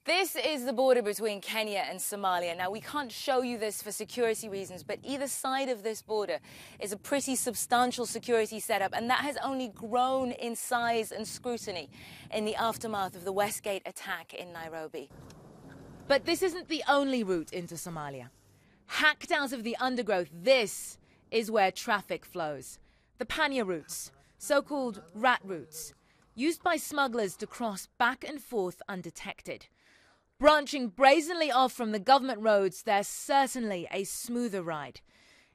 This is the border between Kenya and Somalia. Now, we can't show you this for security reasons, but either side of this border is a pretty substantial security setup, and that has only grown in size and scrutiny in the aftermath of the Westgate attack in Nairobi. But this isn't the only route into Somalia. Hacked out of the undergrowth, this is where traffic flows. The Panya routes, so-called rat routes, used by smugglers to cross back and forth undetected. Branching brazenly off from the government roads, they're certainly a smoother ride,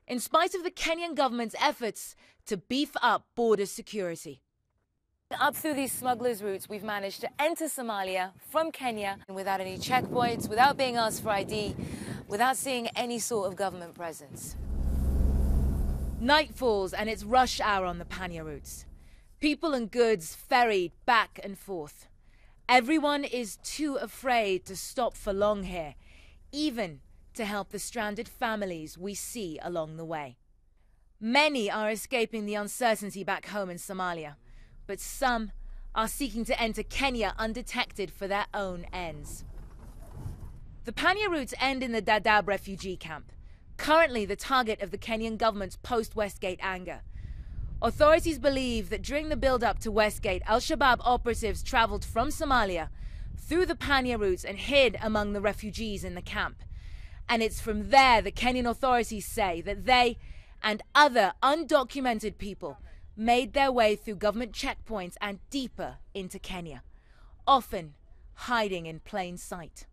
in spite of the Kenyan government's efforts to beef up border security. Up through these smugglers' routes, we've managed to enter Somalia from Kenya without any checkpoints, without being asked for ID, without seeing any sort of government presence. Night falls and it's rush hour on the Panya routes. People and goods ferried back and forth. Everyone is too afraid to stop for long here, even to help the stranded families we see along the way. Many are escaping the uncertainty back home in Somalia, but some are seeking to enter Kenya undetected for their own ends. The Panya routes end in the Dadaab refugee camp, currently the target of the Kenyan government's post-Westgate anger. Authorities believe that during the build-up to Westgate, Al-Shabaab operatives traveled from Somalia through the Panya routes and hid among the refugees in the camp. And it's from there that Kenyan authorities say that they and other undocumented people made their way through government checkpoints and deeper into Kenya, often hiding in plain sight.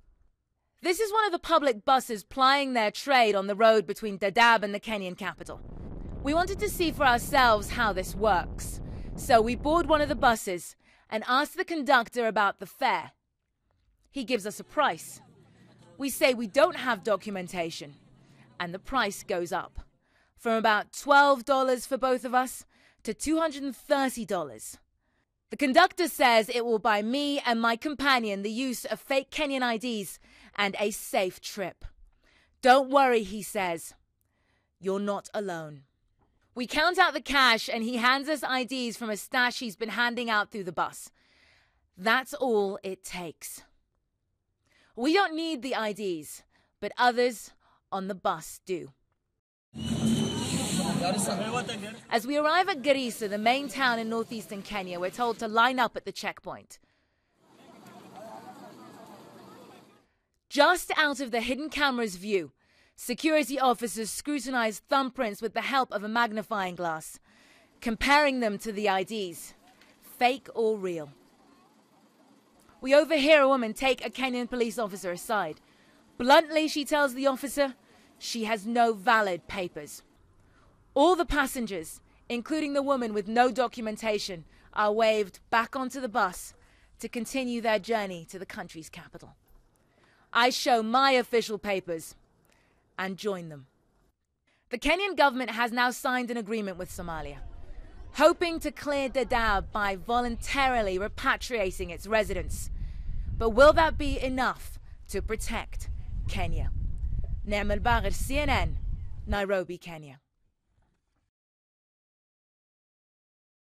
This is one of the public buses plying their trade on the road between Dadaab and the Kenyan capital. We wanted to see for ourselves how this works, so we board one of the buses and asked the conductor about the fare. He gives us a price. We say we don't have documentation, and the price goes up, from about $12 for both of us to $230. The conductor says it will buy me and my companion the use of fake Kenyan IDs and a safe trip. Don't worry, he says. You're not alone. We count out the cash and he hands us IDs from a stash he's been handing out through the bus. That's all it takes. We don't need the IDs, but others on the bus do. As we arrive at Garissa, the main town in northeastern Kenya, we're told to line up at the checkpoint. Just out of the hidden camera's view, security officers scrutinize thumbprints with the help of a magnifying glass, comparing them to the IDs, fake or real. We overhear a woman take a Kenyan police officer aside. Bluntly, she tells the officer she has no valid papers. All the passengers, including the woman with no documentation, are waved back onto the bus to continue their journey to the country's capital. I show my official papers and join them. The Kenyan government has now signed an agreement with Somalia, hoping to clear Dadaab by voluntarily repatriating its residents. But will that be enough to protect Kenya? Ne'em Al-Bagher, CNN, Nairobi, Kenya.